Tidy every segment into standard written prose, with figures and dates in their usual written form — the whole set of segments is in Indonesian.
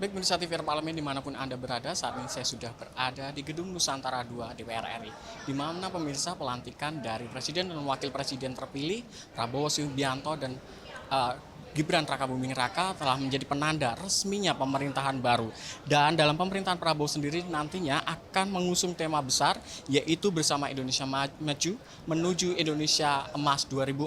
Baik pemirsa TV Parlemen dimanapun Anda berada, saat ini saya sudah berada di Gedung Nusantara II DPR RI, di mana pemirsa pelantikan dari Presiden dan Wakil Presiden terpilih Prabowo Subianto dan eh, Gibran Rakabuming Raka telah menjadi penanda resminya pemerintahan baru. Dan dalam pemerintahan Prabowo sendiri nantinya akan mengusung tema besar, yaitu bersama Indonesia Maju menuju Indonesia Emas 2045.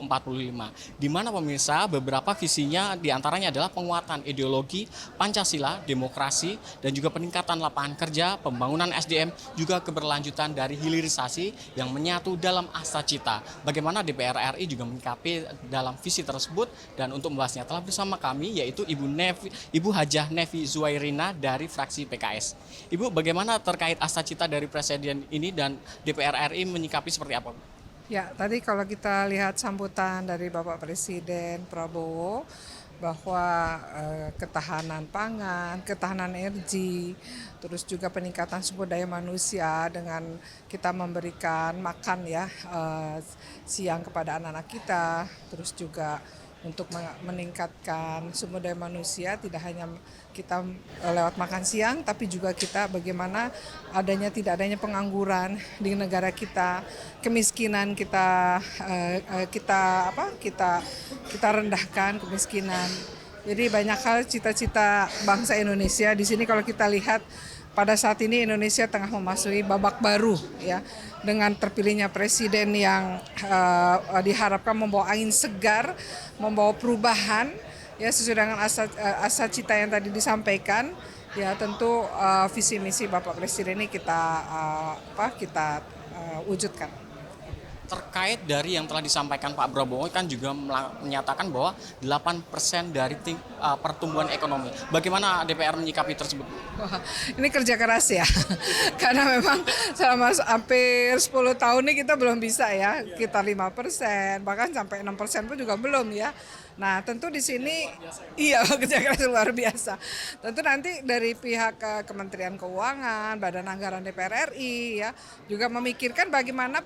Di mana pemirsa beberapa visinya diantaranya adalah penguatan ideologi Pancasila, demokrasi, dan juga peningkatan lapangan kerja, pembangunan SDM, juga keberlanjutan dari hilirisasi yang menyatu dalam asa cita. Bagaimana DPR RI juga menyikapi dalam visi tersebut, dan untuk membahasnya telah bersama kami yaitu Ibu Hajah Nevi Zuwairina dari fraksi PKS. Ibu, bagaimana terkait asa cita dari Presiden ini dan DPR RI menyikapi seperti apa? Ya, tadi kalau kita lihat sambutan dari Bapak Presiden Prabowo bahwa ketahanan pangan, ketahanan energi, terus juga peningkatan sumber daya manusia dengan kita memberikan makan ya siang kepada anak-anak kita, terus juga untuk meningkatkan sumber daya manusia tidak hanya kita lewat makan siang tapi juga kita bagaimana tidak adanya pengangguran di negara kita, kemiskinan kita rendahkan kemiskinan. Jadi banyak hal cita-cita bangsa Indonesia di sini kalau kita lihat pada saat ini Indonesia tengah memasuki babak baru ya dengan terpilihnya presiden yang diharapkan membawa angin segar, membawa perubahan ya sesuai dengan asa cita yang tadi disampaikan. Ya tentu visi misi Bapak Presiden ini kita wujudkan. Terkait dari yang telah disampaikan Pak Prabowo kan juga menyatakan bahwa 8% dari pertumbuhan ekonomi. Bagaimana DPR menyikapi tersebut? Wah, ini kerja keras ya, karena memang selama hampir 10 tahun ini kita belum bisa ya, kita 5%, bahkan sampai 6% pun juga belum ya. Nah tentu di sini iya kerja keras luar biasa. Tentu nanti dari pihak Kementerian Keuangan, Badan Anggaran DPR RI ya juga memikirkan bagaimana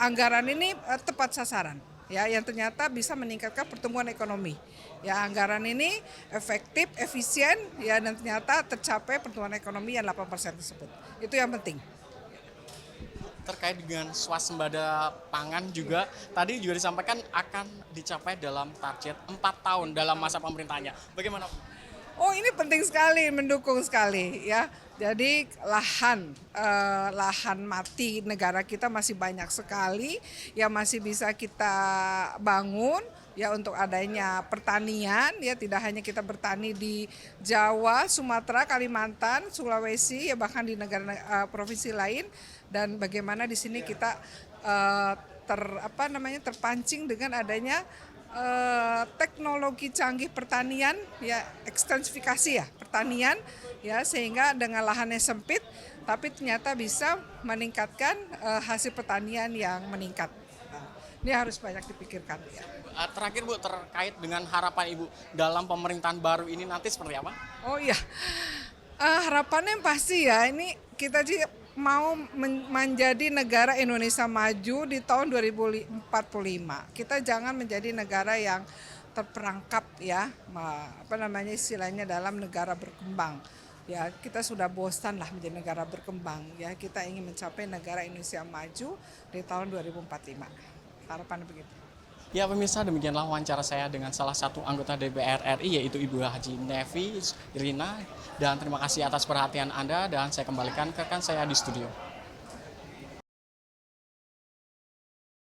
anggaran ini tepat sasaran. Ya, yang ternyata bisa meningkatkan pertumbuhan ekonomi. Ya, anggaran ini efektif, efisien, ya dan ternyata tercapai pertumbuhan ekonomi yang 8% tersebut. Itu yang penting. Terkait dengan swasembada pangan juga tadi juga disampaikan akan dicapai dalam target 4 tahun dalam masa pemerintahnya. Bagaimana? Oh ini penting sekali, mendukung sekali ya. Jadi lahan mati negara kita masih banyak sekali yang masih bisa kita bangun ya untuk adanya pertanian ya, tidak hanya kita bertani di Jawa, Sumatera, Kalimantan, Sulawesi ya bahkan di negara provinsi lain, dan bagaimana di sini kita terpancing dengan adanya teknologi canggih pertanian ya, ekstensifikasi ya pertanian ya, sehingga dengan lahannya sempit tapi ternyata bisa meningkatkan hasil pertanian yang meningkat. Nah, ini harus banyak dipikirkan ya. Terakhir Bu, terkait dengan harapan Ibu dalam pemerintahan baru ini nanti seperti apa? Oh iya, harapannya pasti ya ini kita mau menjadi negara Indonesia maju di tahun 2045. Kita jangan menjadi negara yang terperangkap ya, istilahnya dalam negara berkembang. Ya, kita sudah bosan lah menjadi negara berkembang ya. Kita ingin mencapai negara Indonesia maju di tahun 2045. Harapan begitu. Ya pemirsa, demikianlah wawancara saya dengan salah satu anggota DPR RI yaitu Ibu Haji Nevi Irina, dan terima kasih atas perhatian Anda dan saya kembalikan ke rekan saya di studio.